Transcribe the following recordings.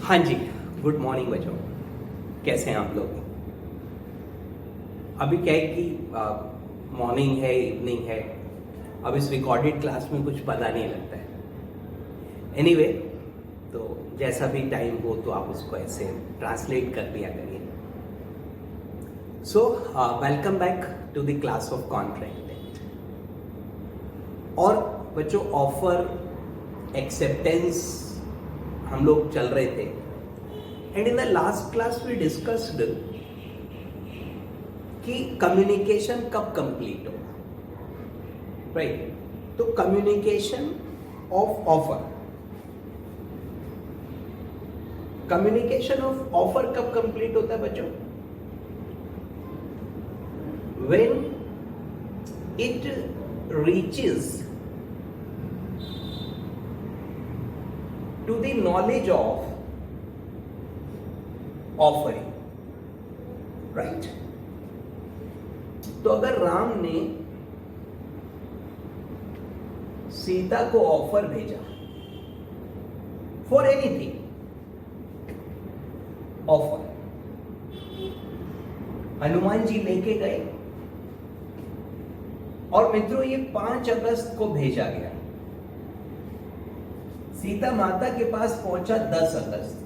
हाँ जी, good morning बच्चों। कैसे हैं आप लोग? अभी क्या है कि मॉर्निंग है, इवनिंग है। अब इस रिकॉर्डेड क्लास में कुछ पता नहीं लगता है। एनीवे, तो जैसा भी टाइम हो तो आप उसको ऐसे ट्रांसलेट कर दिया करिए। So welcome back to the class of contract. और बच्चों, ऑफर एक्सेप्टेंस हम लोग चल रहे थे, and in the last class we discussed कि कम्युनिकेशन कब कंप्लीट होगा, राइट? तो communication of offer, communication of offer कब कंप्लीट होता है बच्चों? When it reaches to the knowledge of offering, right? तो अगर राम ने सीता को ऑफर भेजा for anything, offer, Hanuman ji लेके गए, और मित्रों ये 5 अगस्त को भेजा गया। सीता माता के पास पहुंचा 10 अगस्त।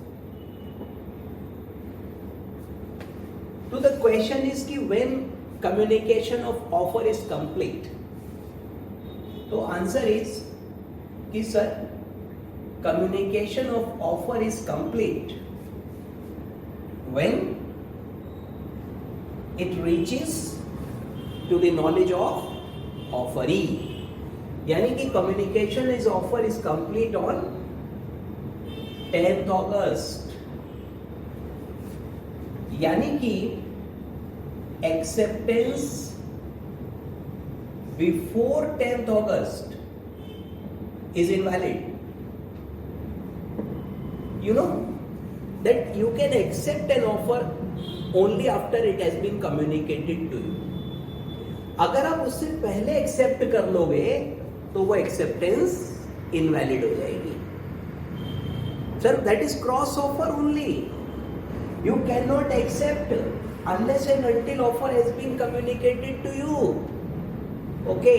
तो द क्वेश्चन इज कि when communication of offer is complete, तो आंसर इज कि sir, communication of offer is complete when it reaches to the knowledge of offeree. यानी कि communication is offer is complete on 10th August. यानी कि acceptance before 10th August is invalid. You know that you can accept an offer only after it has been communicated to you. अगर आप उससे पहले accept कर लोगे तो वो एक्सेप्टेंस इनवैलिड हो जाएगी। Sir, that is cross offer only. You can not accept unless and until offer has been communicated to you. Okay,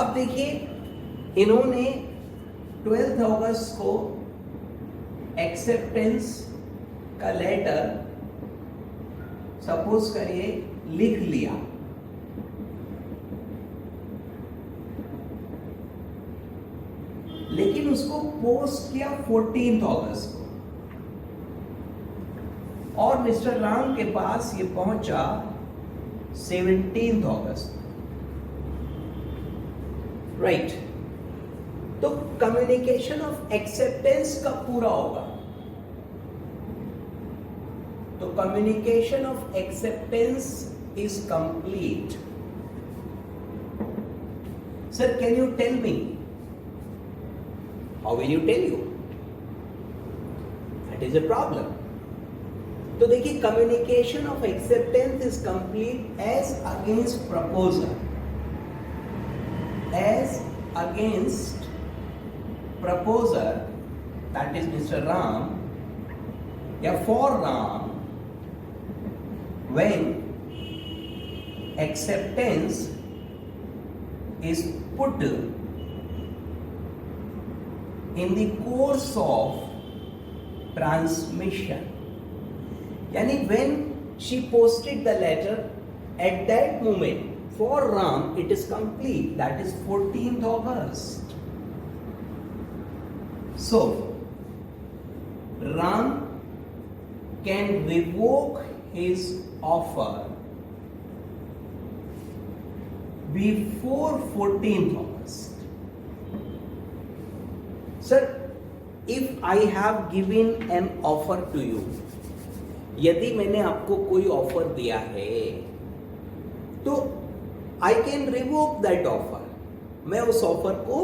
अब देखिए, इन्होंने 12th अगस्त को एक्सेप्टेंस का लेटर सपोज करिए लिख लिया, लेकिन उसको पोस्ट किया 14th अगस्त को, और मिस्टर राम के पास ये पहुंचा 17th अगस्त, राइट? तो कम्युनिकेशन ऑफ एक्सेप्टेंस कब पूरा होगा? तो communication of acceptance is complete. Sir, can you tell me? How will you tell you? That is a problem. तो देखिए, communication of acceptance is complete as against proposer. As against proposer, that is Mr. Ram, या for Ram, when acceptance is put in the course of transmission. Yani when she posted the letter, at that moment for Ram it is complete, that is 14th August. So Ram can revoke his offer before 14th August. Sir, if I have given an offer to you, यदि मैंने आपको कोई offer दिया है तो I can revoke that offer. मैं उस offer को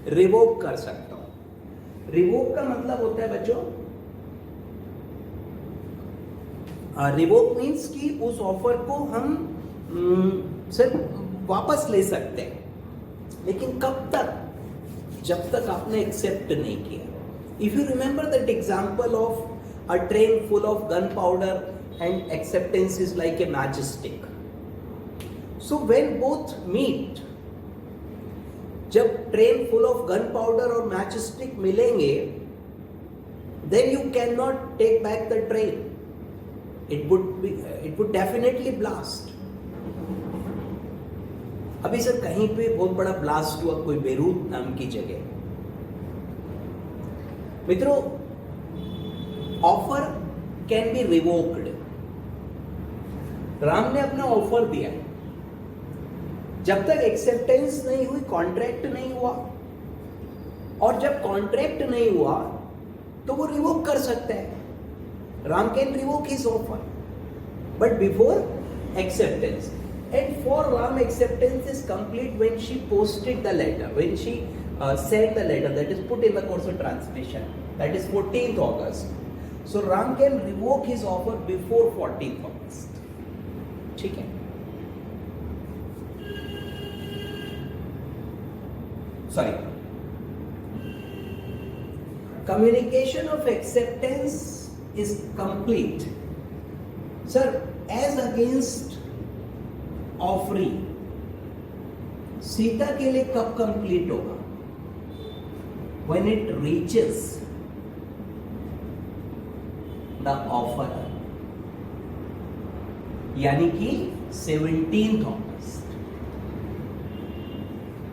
रिवोक कर सकता हूं। रिवोक का मतलब होता है बच्चों, रिवोक मीन्स कि उस ऑफर को हम सिर्फ वापस ले सकते हैं, लेकिन कब तक? जब तक आपने एक्सेप्ट नहीं किया. If you remember that example of a train full of gunpowder and acceptance is like a matchstick. So when both meet, जब ट्रेन full of gunpowder और matchstick मिलेंगे, then you cannot take back the train. It would definitely blast. अभी sir कहीं पे बहुत बड़ा blast हुआ कोई बेरूत नाम की जगह. मित्रों, offer can be revoked. Ram ने अपना ऑफर दिया, जब तक एक्सेप्टेंस नहीं हुई कॉन्ट्रैक्ट नहीं हुआ, और जब कॉन्ट्रैक्ट नहीं हुआ तो वो रिवोक कर सकता है. Ram can revoke his offer but before acceptance. And for Ram, acceptance is complete when she posted the letter, when she sent the letter, that is put in the course of transmission. That is 14th August. So Ram can revoke his offer before 14th August. ठीक है? Sorry. Communication of acceptance is complete. Sir, as against offering Sita के लिए कब complete होगा? When it reaches the offerer, यानी कि 17th August.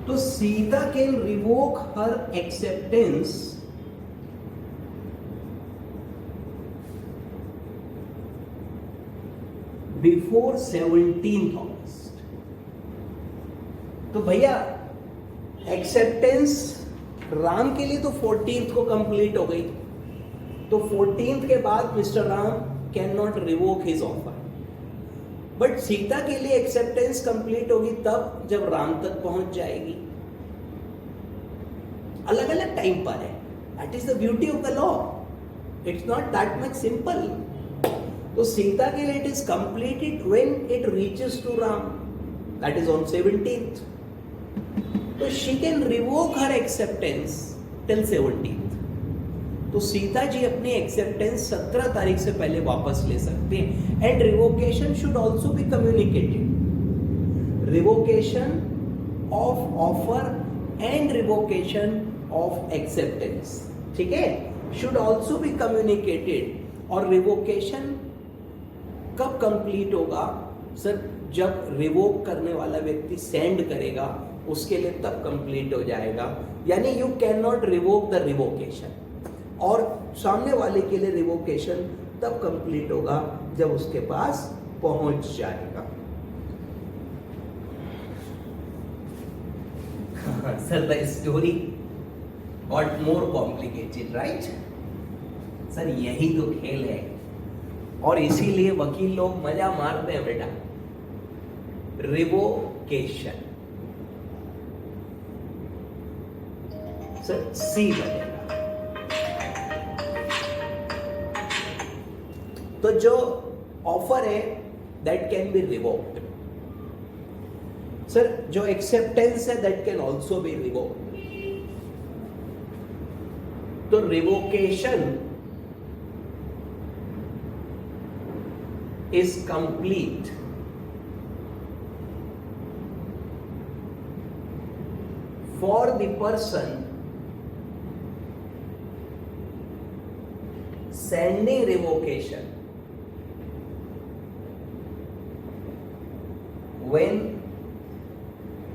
तो Sita can revoke her acceptance before 17th August. तो भैया एक्सेप्टेंस राम के लिए तो 14th को कंप्लीट हो गई, तो 14th के बाद mister Ram can not revoke his offer. But Sita के लिए एक्सेप्टेंस कंप्लीट होगी तब जब राम तक पहुंच जाएगी. अलग अलग टाइम पर है. That is the beauty of the law. It's not that much simple. तो सीता के लिए it is completed when it reaches to Ram, that is on 17th. तो she can revoke her acceptance till 17th. तो सीता जी अपनी acceptance 17 तारीख से पहले वापस ले सकते हैं. And revocation should also be communicated. Revocation of offer and revocation of acceptance, ठीक है, शुड ऑल्सो बी कम्युनिकेटेड. और रिवोकेशन कब कंप्लीट होगा? सर, जब रिवोक करने वाला व्यक्ति सेंड करेगा उसके लिए तब कंप्लीट हो जाएगा. यानी you can not revoke the revocation, और सामने वाले के लिए रिवोकेशन तब कंप्लीट होगा जब उसके पास पहुंच जाएगा. Sir, the story got more complicated, right? Sir, यही तो खेल है, और इसीलिए वकील लोग मजा मारते हैं बेटा. रिवोकेशन, सर सी बनेगा. तो जो ऑफर है that can be revoked. Sir, जो एक्सेप्टेंस है that can also be revoked. तो revocation is complete for the person sending revocation when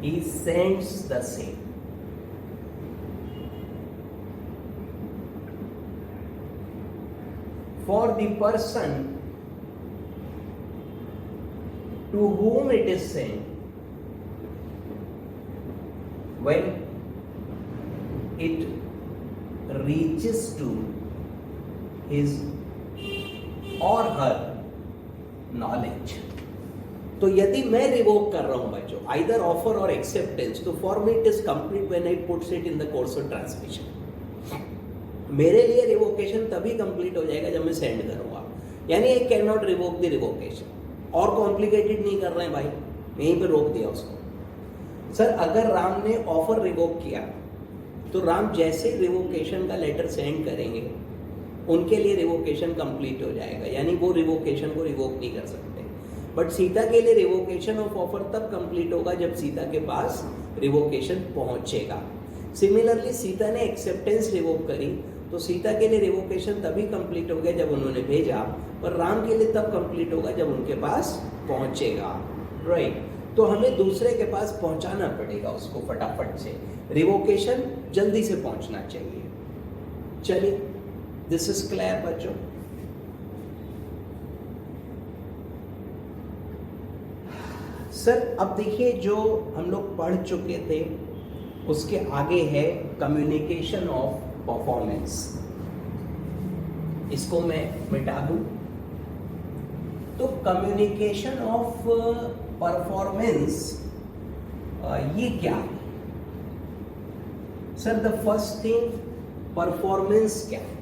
he sends the same. For the person to whom it is sent when it reaches to his or her knowledge. तो यदि मैं revoke कर रहा हूं बच्चों either offer और acceptance, तो for me it is complete when I puts it in the course of transmission. मेरे लिए रिवोकेशन तभी कंप्लीट हो जाएगा जब मैं सेंड करूंगा. यानी I can not revoke the revocation. और कॉम्प्लिकेटेड नहीं कर रहे हैं भाई, यहीं पे रोक दिया उसको. सर, अगर राम ने ऑफर रिवोक किया तो राम जैसे रिवोकेशन का लेटर सेंड करेंगे उनके लिए रिवोकेशन कंप्लीट हो जाएगा, यानी वो रिवोकेशन को रिवोक नहीं कर सकते। बट सीता के लिए रिवोकेशन ऑफ ऑफर तब कंप्लीट होगा जब सीता के पास रिवोकेशन पहुंचेगा। सिमिलरली सीता ने एक्सेप्टेंस रिवोक करी तो सीता के लिए रिवोकेशन तभी कंप्लीट हो गया जब उन्होंने भेजा, पर राम के लिए तब कंप्लीट होगा जब उनके पास पहुंचेगा, राइट। तो हमें दूसरे के पास पहुंचाना पड़ेगा उसको फटाफट से, रिवोकेशन जल्दी से पहुंचना चाहिए। चलिए, दिस इज क्लियर बच्चों। सर अब देखिए जो हम लोग पढ़ चुके थे उसके आगे है कम्युनिकेशन ऑफ परफॉर्मेंस। इसको मैं मिटा दूं तो कम्युनिकेशन ऑफ परफॉर्मेंस ये क्या है? Sir the first thing, performance क्या है?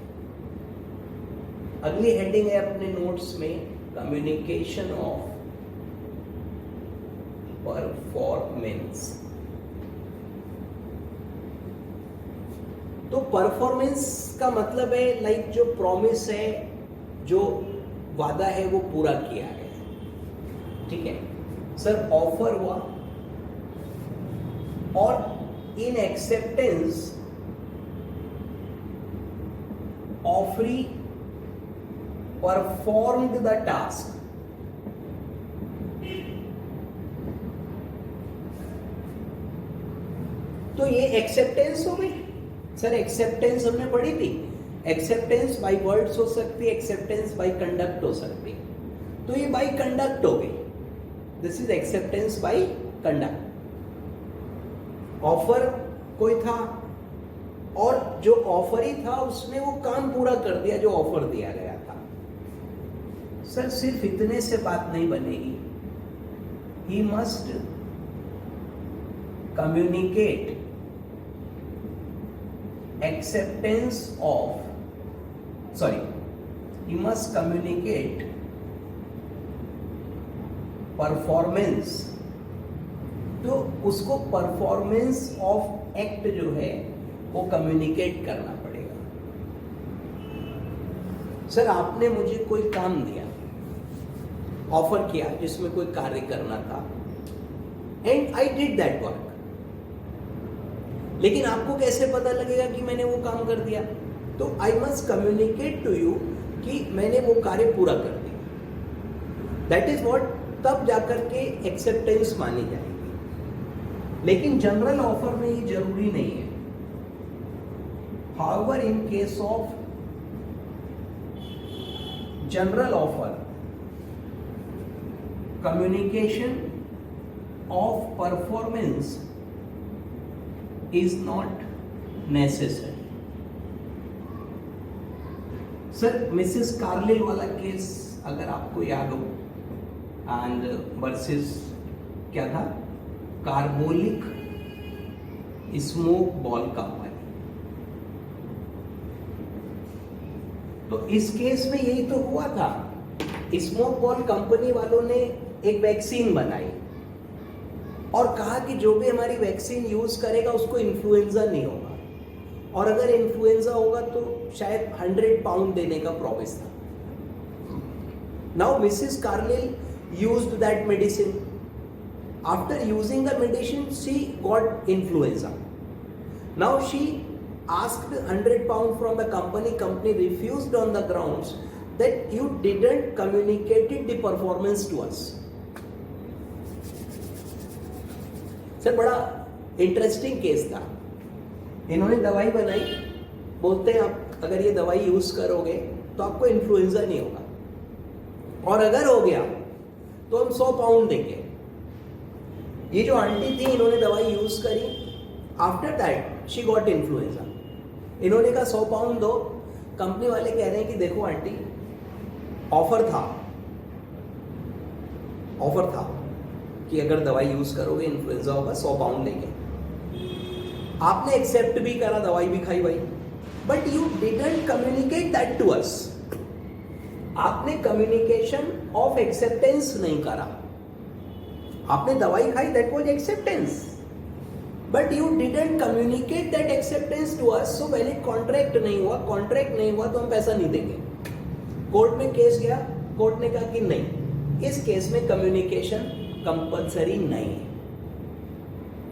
अगली हेडिंग है अपने नोट्स में कम्युनिकेशन ऑफ परफॉर्मेंस। तो परफॉर्मेंस का मतलब है लाइक जो प्रॉमिस है, जो वादा है वो पूरा किया है, ठीक है। सर ऑफर हुआ और इन acceptance offeree performed the task. तो ये एक्सेप्टेंस हो गई। सर एक्सेप्टेंस हमने पढ़ी थी, एक्सेप्टेंस बाय वर्ड्स हो सकती है, एक्सेप्टेंस बाय कंडक्ट हो सकती है। तो ये बाय कंडक्ट हो गई, this is acceptance by conduct. Offer कोई था और जो ऑफर ही था उसने वो काम पूरा कर दिया जो ऑफर दिया गया था। सर सिर्फ इतने से बात नहीं बनेगी, he must communicate acceptance of, he must communicate performance। तो उसको परफॉर्मेंस ऑफ एक्ट जो है वो कम्युनिकेट करना पड़ेगा। सर आपने मुझे कोई काम दिया, ऑफर किया जिसमें कोई कार्य करना था, and I did that work, लेकिन आपको कैसे पता लगेगा कि मैंने वो काम कर दिया? तो I must communicate to you कि मैंने वो कार्य पूरा कर दिया। दैट इज व्हाट, तब जाकर के एक्सेप्टेंस मानी जाएगी। लेकिन जनरल ऑफर में ये जरूरी नहीं है। However in case of general offer, communication of performance is not necessary। Sir Mrs Carlill वाला केस अगर आपको याद हो, एंड वर्सेस क्या था, कार्बोलिक स्मोक बॉल कंपनी। तो इस केस में यही तो हुआ था, स्मोक बॉल कंपनी वालों ने एक वैक्सीन बनाई और कहा कि जो भी हमारी वैक्सीन यूज करेगा उसको इन्फ्लुएंजा नहीं होगा, और अगर इन्फ्लुएंजा होगा तो शायद 100 पाउंड देने का प्रॉमिस था। Now Mrs Carlill used that medicine. After using the medicine she got influenza. Now she asked 100 pound from the company. Company refused on the grounds that you didn't communicated the performance to us। Sir बड़ा interesting case था। इन्होंने दवाई बनाई, बोलते हैं आप अगर ये दवाई यूज करोगे तो आपको इन्फ्लुएंजा नहीं होगा, और अगर हो गया तो हम 100 पाउंड देंगे। ये जो आंटी थी इन्होंने दवाई यूज करी, after that she got influenza. इन्होंने कहा 100 पाउंड दो। कंपनी वाले कह रहे हैं कि देखो आंटी, ऑफर था कि अगर दवाई यूज करोगे इन्फ्लुएंजा होगा, 100 पाउंड लेंगे। आपने एक्सेप्ट भी करा, दवाई भी खाई भाई, but you didn't communicate that to us. आपने कम्युनिकेशन ऑफ एक्सेप्टेंस नहीं करा। आपने दवाई खाई, that was acceptance. But you didn't communicate that acceptance to us, so valid contract नहीं हुआ. कॉन्ट्रैक्ट नहीं हुआ तो हम पैसा नहीं देंगे. कोर्ट में केस गया, कोर्ट ने कहा कि नहीं, इस केस में कम्युनिकेशन कंपल्सरी नहीं है.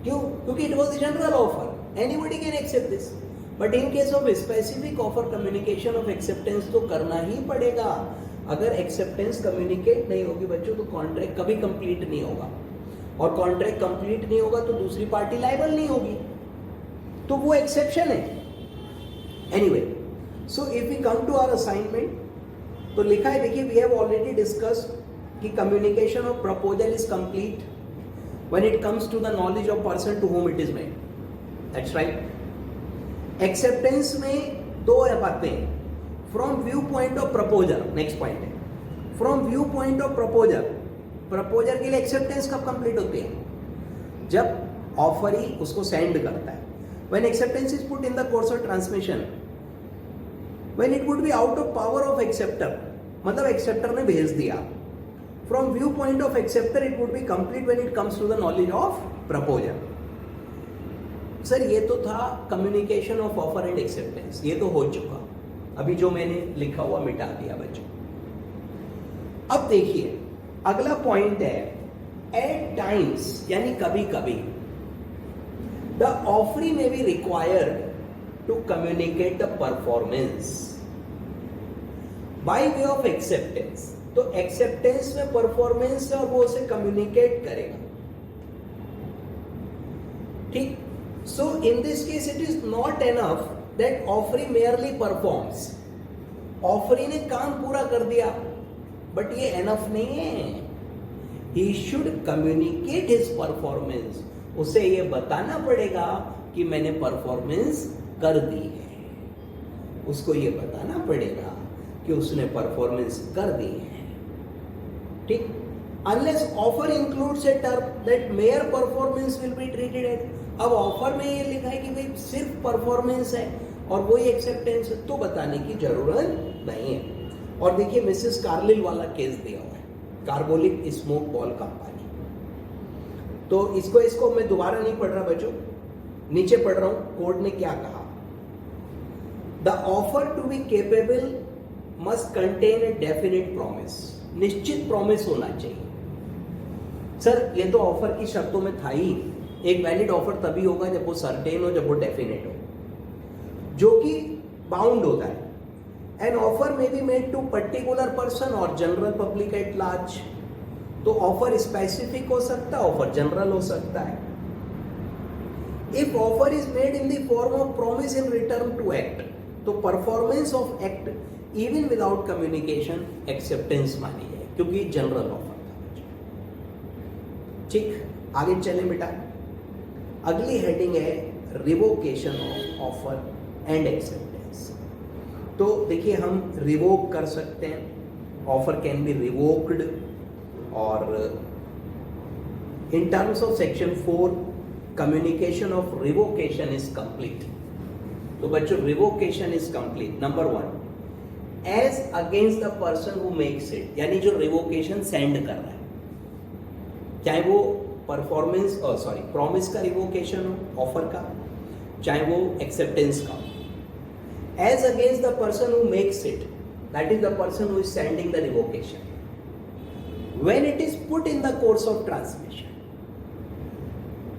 क्यों? क्योंकि it was general offer, anybody can accept this. But in case of specific offer communication of acceptance तो करना ही पड़ेगा. अगर एक्सेप्टेंस कम्युनिकेट नहीं होगी बच्चों तो कॉन्ट्रैक्ट कभी कंप्लीट नहीं होगा, और कॉन्ट्रैक्ट कंप्लीट नहीं होगा तो दूसरी पार्टी लायबल नहीं होगी. तो वो एक्सेप्शन है. Anyway, so if we come to our assignment, तो लिखा है, देखिए, वी हैव ऑलरेडी डिस्कस्ड कि communication of proposal is complete when it comes to the knowledge of person to whom it is made. That's right. Acceptance में दो बातें. From viewpoint of proposer, next point है. From viewpoint of proposer, proposer के लिए acceptance कब complete होती है? जब offeree उसको send करता है. When acceptance is put in the course of transmission, when it would be out of power of acceptor, मतलब acceptor ने भेज दिया. From viewpoint of acceptor, it would be complete when it comes to the knowledge of proposer. Sir ये तो था communication of offer and acceptance, ये तो हो चुका. अभी जो मैंने लिखा हुआ मिटा दिया बच्चों. अब देखिए अगला पॉइंट है, at times, यानी कभी कभी the offeree may be required to communicate the performance by way of acceptance. तो एक्सेप्टेंस में परफॉर्मेंस है और वो उसे कम्युनिकेट करेगा. ठीक. So in this case it is not enough that offeree merely performs. Offeree ने काम पूरा कर दिया, बट ये एनफ नहीं है. He should communicate his performance. उसे ये बताना पड़ेगा कि मैंने परफॉर्मेंस कर दी है. उसको ये बताना पड़ेगा कि उसने परफॉर्मेंस कर दी है. ठीक. Unless offer includes a term that mere performance will be treated as. अब ऑफर में ये लिखा है कि भाई सिर्फ परफॉर्मेंस है और वही एक्सेप्टेंस है, तो बताने की जरूरत नहीं है. और देखिए मिसेस कार्लिल वाला केस दिया हुआ है, कार्बोलिक स्मोक बॉल कंपनी. तो इसको मैं दोबारा नहीं पढ़ रहा बच्चों, नीचे पढ़ रहा हूं. कोर्ट ने क्या कहा? The offer to be capable must contain a definite promise. निश्चित प्रॉमिस होना चाहिए. सर ये तो ऑफर की शर्तों में था ही. एक वैलिड ऑफर तभी होगा जब वो सर्टेन हो, जब वो डेफिनेट हो, जो कि बाउंड होता है. एन ऑफर में be made to particular person और जनरल पब्लिक एट लार्ज. तो ऑफर स्पेसिफिक हो सकता है, ऑफर जनरल हो सकता है. If offer is made in the form of promise in return to act, तो performance of act even without communication acceptance मानी जाए, क्योंकि जनरल ऑफर था. ठीक. आगे चले बेटा. अगली हेडिंग है revocation of offer and acceptance. तो देखिए हम रिवोक कर सकते हैं. Offer can be revoked. और in terms of section 4 communication of revocation is complete. तो बच्चों revocation is complete. Number 1, as against the person who makes it, यानी जो रिवोकेशन सेंड कर रहा है, चाहे वो परफॉर्मेंस प्रॉमिस का रिवोकेशन हो, ऑफर का, चाहे वो एक्सेप्टेंस का. As against the person who makes it, that is the person who is sending the revocation, when it is put in the course of transmission.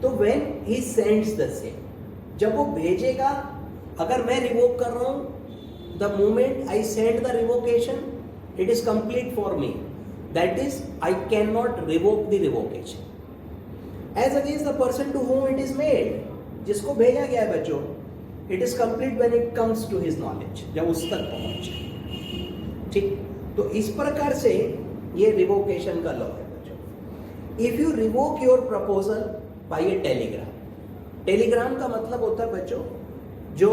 तो when he sends the same, जब वो भेजेगा, अगर मैं revoke कर रहा हूं, the moment I send the revocation, it is complete for me. That is, I cannot revoke the revocation. As against the person to whom it is made, जिसको भेजा गया है बच्चों, it is complete when it comes to his knowledge, जब उस तक पहुंचे. ठीक. तो इस प्रकार से ये रिवोकेशन का लॉ है बच्चों. If you revoke your proposal by a telegram, Telegram का मतलब होता है बच्चों जो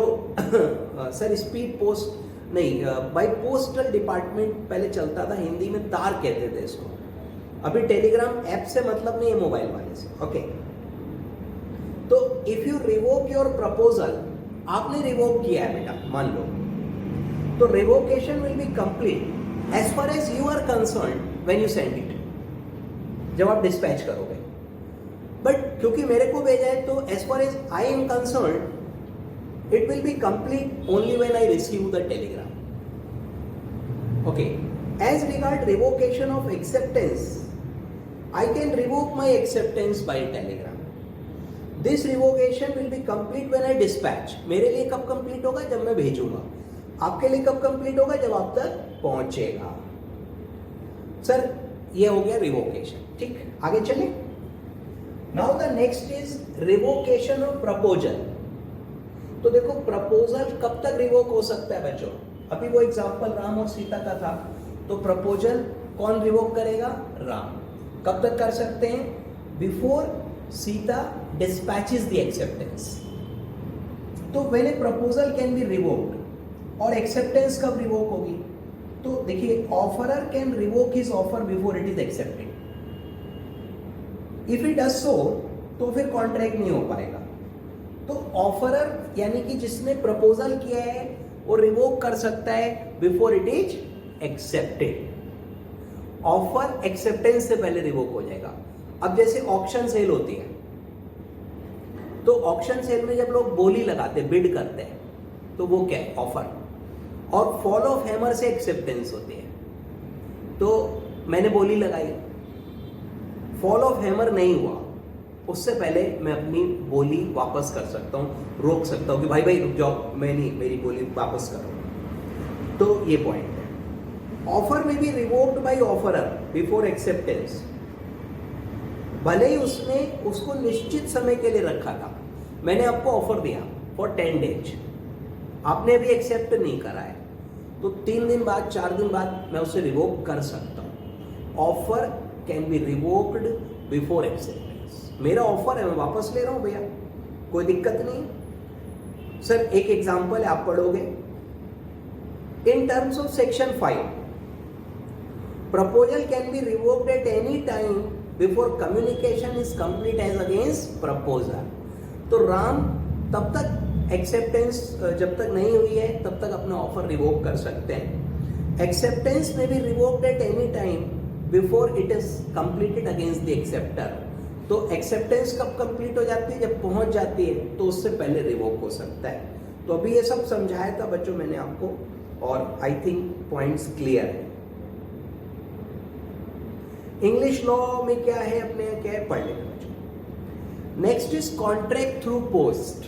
सर स्पीड पोस्ट नहीं, बाई पोस्टल डिपार्टमेंट पहले चलता था, हिंदी में तार कहते थे इसको. अभी टेलीग्राम ऐप से मतलब नहीं है, मोबाइल वाले से. ओके. तो if you revoke your proposal, आपने रिवोक किया है बेटा, मान लो, तो revocation will be complete as far as you are concern when you send it, जब आप डिस्पैच करोगे. बट क्योंकि मेरे को भेजा है तो as far as I am concern it will be complete only when I receive the telegram. Okay, as regard revocation of acceptance, I can revoke my acceptance by telegram. This revocation will be complete when I dispatch. मेरे लिए कब complete होगा? जब मैं भेजूंगा. आपके लिए कब कंप्लीट होगा? जब आप तक पहुंचेगा. सर ये हो गया रिवोकेशन. ठीक, आगे चलें. Now the next is revocation of proposal. तो देखो प्रपोजल कब तक रिवोक हो सकता है बच्चों? अभी वो एग्जांपल राम और सीता का था, तो प्रपोजल कौन रिवोक करेगा? राम. कब तक कर सकते हैं? Before Sita dispatches the acceptance. तो when a proposal can be revoked, और एक्सेप्टेंस कब रिवोक होगी? तो देखिए, offeror can revoke his offer before it is accepted. If it does so, तो फिर कॉन्ट्रैक्ट नहीं हो पाएगा. तो ऑफरर यानी कि जिसने प्रपोजल किया है वो रिवोक कर सकता है before it is accepted. Offer acceptance से पहले रिवोक हो जाएगा. अब जैसे ऑक्शन सेल होती है, तो ऑक्शन सेल में जब लोग बोली लगाते, बिड करते हैं, तो वो क्या है? ऑफर. और फॉल ऑफ हैमर से एक्सेप्टेंस होती है. तो मैंने बोली लगाई, फॉल ऑफ हैमर नहीं हुआ, उससे पहले मैं अपनी बोली वापस कर सकता हूँ, रोक सकता हूँ कि भाई भाई रुक जाओ, मैं नहीं, मेरी बोली वापस करो. तो ये पॉइंट है. ऑफर में भी revoked by offerer before acceptance. भले ही उसने उसको निश्चित समय के लिए रखा था. मैंने आपको ऑफर दिया फॉर 10 days, आपने अभी एक्सेप्ट नहीं करा है, तो 3 दिन बाद, 4 दिन बाद मैं उसे रिवोक कर सकता हूँ. Offer can be revoked before acceptance. मेरा ऑफर है, मैं वापस ले रहा हूँ भैया, कोई दिक्कत नहीं. सर एक एग्जांपल आप पढ़ोगे. In terms of section 5, proposal can be revoked at any time before communication is complete as against proposal. तो राम तब तक एक्सेप्टेंस जब तक नहीं हुई है तब तक अपना ऑफर रिवोक कर सकते हैं. एक्सेप्टेंस में भी revoked at any time before it is completed against the acceptor. तो एक्सेप्टेंस कब कंप्लीट हो जाती है? जब पहुंच जाती है, तो उससे पहले रिवोक हो सकता है. तो अभी ये सब समझाया था बच्चों मैंने आपको, और आई थिंक पॉइंट्स क्लियर है. इंग्लिश लॉ में क्या है, अपने क्या है, पढ़ लेना बच्चों. Next is contract through post.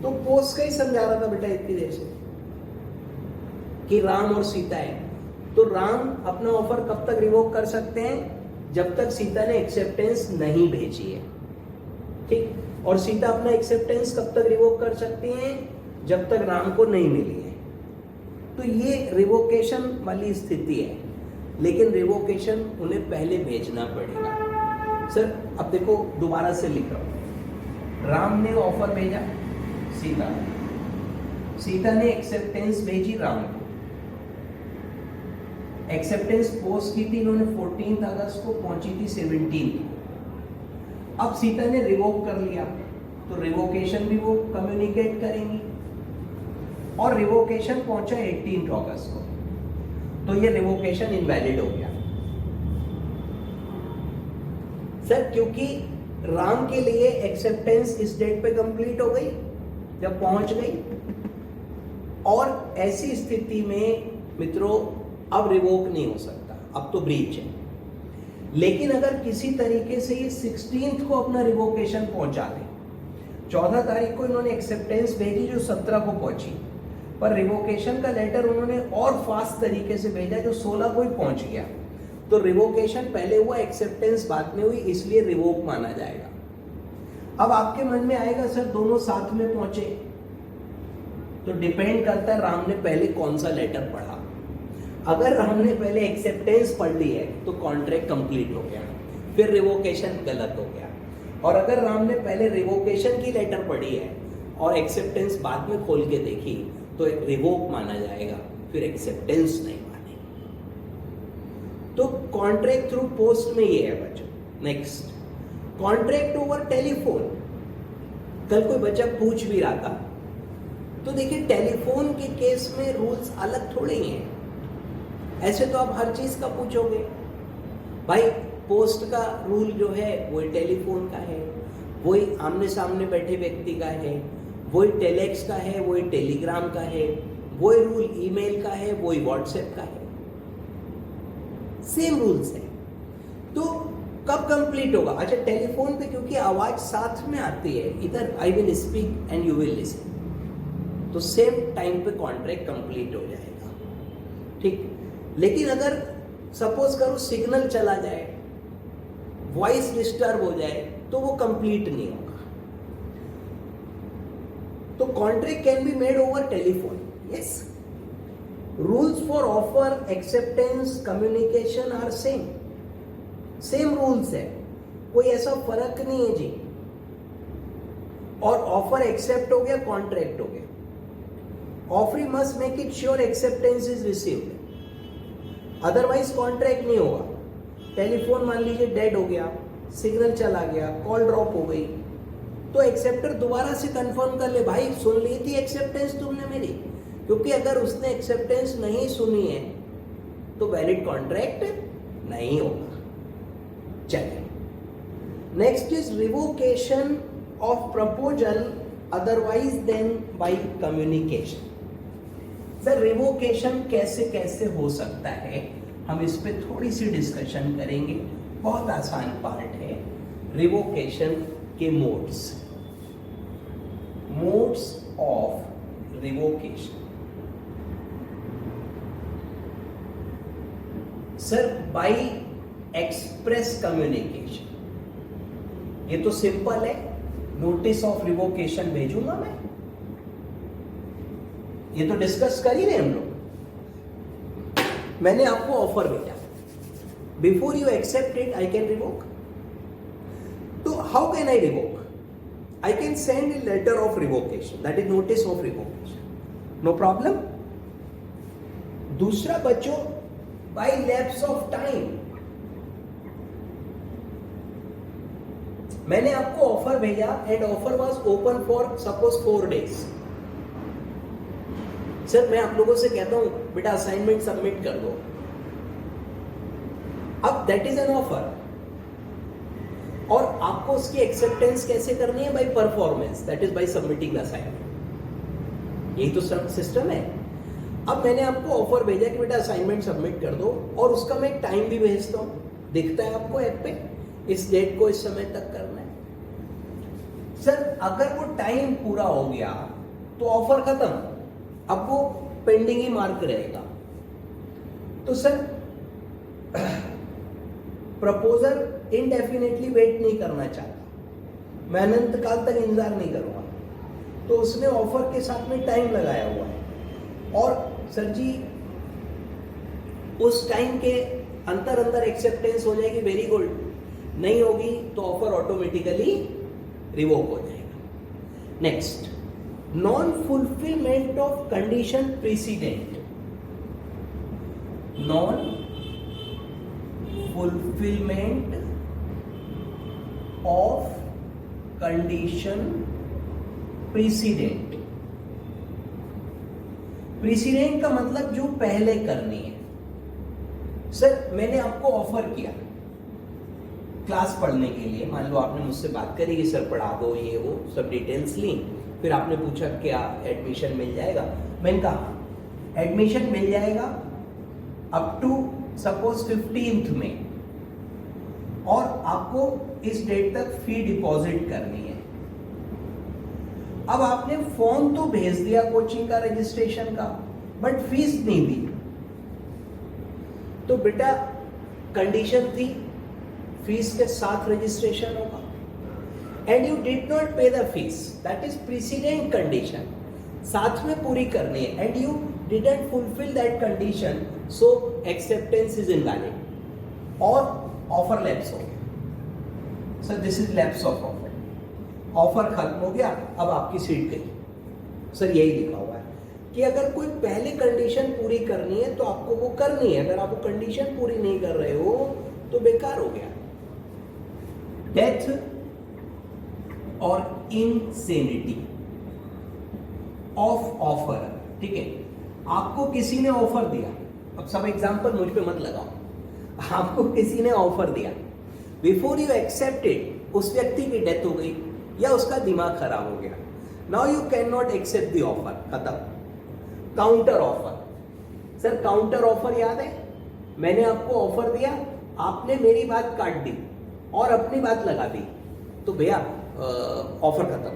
तो पोस्ट का ही समझा रहा था बेटा इतनी देर से कि राम और सीता है. तो राम अपना ऑफर कब तक रिवोक कर सकते हैं? जब तक सीता ने एक्सेप्टेंस नहीं भेजी है. ठीक. और सीता अपना एक्सेप्टेंस कब तक रिवोक कर सकती हैं? जब तक राम को नहीं मिली है. तो ये रिवोकेशन वाली स्थिति है, लेकिन रिवोकेशन उन्हें पहले भेजना पड़ेगा. सर अब देखो दोबारा से लिख रहा हूं. राम ने ऑफर भेजा सीता, सीता ने एक्सेप्टेंस भेजी राम को. एक्सेप्टेंस पोस्ट की थी इन्होंने 14 अगस्त को, पहुंची थी 17 को. अब सीता ने रिवोक कर लिया, तो रिवोकेशन भी वो कम्युनिकेट करेंगी, और रिवोकेशन पहुंचा 18 अगस्त को. तो ये रिवोकेशन इनवैलिड हो गया. सर क्योंकि राम के लिए एक्सेप्टेंस इस डेट पे कंप्लीट हो गई जब पहुंच गई, और ऐसी स्थिति में मित्रों अब रिवोक नहीं हो सकता, अब तो ब्रीच है. लेकिन अगर किसी तरीके से ये 16 को अपना रिवोकेशन पहुंचा दे, 14 तारीख को इन्होंने एक्सेप्टेंस भेजी जो 17 को पहुंची, पर रिवोकेशन का लेटर उन्होंने और फास्ट तरीके से भेजा जो 16 को ही पहुंच गया. तो रिवोकेशन पहले हुआ, एक्सेप्टेंस बाद में हुई, इसलिए रिवोक माना जाएगा. अब आपके मन में आएगा सर दोनों साथ में पहुंचे, तो डिपेंड करता है राम ने पहले कौन सा लेटर पढ़ा. अगर राम ने पहले एक्सेप्टेंस पढ़ ली है तो कॉन्ट्रैक्ट कंप्लीट हो गया, फिर रिवोकेशन गलत हो गया. और अगर राम ने पहले रिवोकेशन की लेटर पढ़ी है और एक्सेप्टेंस बाद में खोल के देखी, तो एक रिवोक माना जाएगा, फिर एक्सेप्टेंस नहीं मानेगी. तो कॉन्ट्रैक्ट थ्रू पोस्ट में ये है बच्चों. Next, contract over telephone. कल कोई बच्चा पूछ भी रहा था, तो देखिए टेलीफोन के केस में रूल्स अलग थोड़े ही हैं. ऐसे तो आप हर चीज का पूछोगे, भाई पोस्ट का रूल जो है वही टेलीफोन का है, वही आमने सामने बैठे व्यक्ति का है, वही टेलेक्स का है, वही टेलीग्राम का है, वही रूल ईमेल का है, वही व्हाट्सएप का है, सेम रूल्स है। तो कब कंप्लीट होगा? अच्छा, टेलीफोन पे क्योंकि आवाज साथ में आती है, इधर I will speak and you will listen, तो सेम टाइम पे कॉन्ट्रैक्ट कंप्लीट हो जाएगा, ठीक। लेकिन अगर सपोज करो सिग्नल चला जाए, वॉइस डिस्टर्ब हो जाए, तो वो कंप्लीट नहीं होगा। तो contract can be made over telephone, yes. Rules for offer, acceptance, communication are same rules है, कोई ऐसा फर्क नहीं है जी। और ऑफर एक्सेप्ट हो गया, कॉन्ट्रैक्ट हो गया। Offer must make it sure acceptance is received, otherwise contract नहीं होगा। टेलीफोन मान लीजिए डेड हो गया, सिग्नल चला गया, कॉल ड्रॉप हो गई, तो एक्सेप्टर दोबारा से कंफर्म कर ले, भाई सुन ली थी एक्सेप्टेंस तुमने मेरी, क्योंकि अगर उसने एक्सेप्टेंस नहीं सुनी है तो वैलिड कॉन्ट्रैक्ट नहीं होगा। चलिए, next is revocation of proposal otherwise then by communication. Sir revocation कैसे कैसे हो सकता है, हम इस पे थोड़ी सी डिस्कशन करेंगे, बहुत आसान पार्ट है। रिवोकेशन के modes of revocation. Sir by express communication, ये तो सिंपल है, नोटिस ऑफ रिवोकेशन भेजूंगा मैं, ये तो डिस्कस कर ही रहे हम लोग। मैंने आपको ऑफर भेजा, before you accept it I can revoke. तो how can I revoke? I can send a letter of revocation, that is notice of revocation, no problem. दूसरा बच्चों, बाय लैप्स ऑफ टाइम, मैंने आपको ऑफर भेजा and offer was open for suppose 4 days। Sir मैं आप लोगों से कहता हूं बेटा असाइनमेंट सबमिट कर दो, अब दैट इज एन ऑफर, और आपको उसकी एक्सेप्टेंस कैसे करनी है? By performance, that is by submitting the assignment. यही तो सिस्टम है। अब मैंने आपको ऑफर भेजा कि बेटा असाइनमेंट सबमिट कर दो, और उसका मैं एक टाइम भी भेजता हूं, दिखता है आपको ऐप पे, इस डेट को इस समय तक करना है। सर अगर वो टाइम पूरा हो गया तो ऑफर खत्म, अब वो पेंडिंग ही मार्क रहेगा। तो सर प्रपोजर इनडेफिनेटली वेट नहीं करना चाहता, मैं अनंत काल तक इंतजार नहीं करूंगा, तो उसने ऑफर के साथ में टाइम लगाया हुआ है, और सर जी उस टाइम के अंदर एक्सेप्टेंस हो जाएगी, वेरी गुड, नहीं होगी तो ऑफर ऑटोमेटिकली रिवोक हो जाएगा। Next, non fulfilment of condition precedent, non fulfilment of condition precedent. Precedent का मतलब जो पहले करनी है। सर मैंने आपको ऑफर किया क्लास पढ़ने के लिए, मान लो आपने मुझसे बात करी कि सर पढ़ा दो, ये वो सब डिटेल्स ली, फिर आपने पूछा क्या एडमिशन मिल जाएगा? मैंने कहा एडमिशन मिल जाएगा अप टू सपोज 15th में, और आपको इस डेट तक फी डिपॉजिट करनी है। अब आपने फॉर्म तो भेज दिया कोचिंग का, रजिस्ट्रेशन का, बट फीस नहीं दी, तो बेटा कंडीशन थी फीस के साथ रजिस्ट्रेशन होगा, एंड यू डिड नॉट पे the fees, that is precedent condition, साथ में पूरी करनी है, and you didn't fulfil that condition, so acceptance is invalid, और ऑफर लैप्स हो गया। Sir this is lapse of offer, offer खत्म हो गया, अब आपकी सीट गई। सर यही लिखा हुआ है कि अगर कोई पहले कंडीशन पूरी करनी है तो आपको वो करनी है, अगर आप वो कंडीशन पूरी नहीं कर रहे हो तो बेकार हो गया। डेथ और इंसेनिटी ऑफ ऑफर, ठीक है, आपको किसी ने ऑफर दिया, अब सब एग्जांपल मुझ पे मत लगाओ, आपको किसी ने ऑफर दिया बिफोर यू एक्सेप्ट इट उस व्यक्ति की डेथ हो गई या उसका दिमाग खराब हो गया. Now you can not accept the offer, खत्म. Counter offer. Sir counter offer याद है, मैंने आपको ऑफर दिया, आपने मेरी बात काट दी और अपनी बात लगा दी, तो भैया ऑफर खत्म.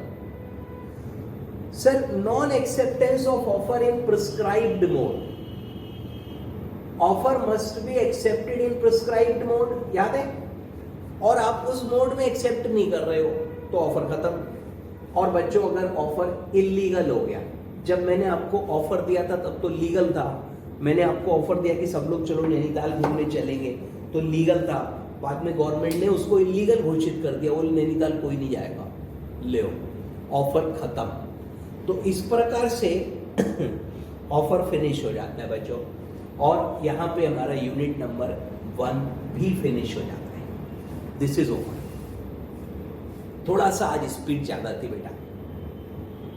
Sir non acceptance of offer in prescribed mode. Offer must be accepted in prescribed mode, याद है, और आप उस मोड में एक्सेप्ट नहीं कर रहे हो तो ऑफर खत्म. और बच्चों अगर ऑफर इलीगल हो गया, जब मैंने आपको ऑफर दिया था तब तो लीगल था, मैंने आपको ऑफर दिया कि सब लोग चलो नैनीताल घूमने चलेंगे तो लीगल था, बाद में गवर्नमेंट ने उसको इलीगल घोषित कर दिया, वो नैनीताल कोई नहीं जाएगा, ले ऑफर खत्म. तो इस प्रकार से ऑफर फिनिश हो जाता है बच्चों, और यहाँ पे हमारा यूनिट नंबर 1 भी फिनिश हो जाता है. This is over. थोड़ा सा आज स्पीड ज़्यादा थी बेटा,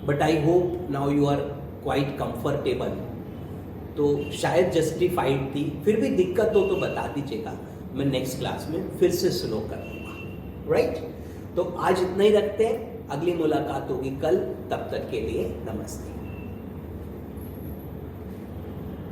but I hope now you are quite comfortable. तो शायद जस्टिफाइड थी, फिर भी दिक्कत हो तो बता दीजिएगा, मैं नेक्स्ट क्लास में फिर से स्लो कर दूंगा. राइट, तो आज इतना ही रखते हैं, अगली मुलाकात होगी कल, तब तक के लिए नमस्ते.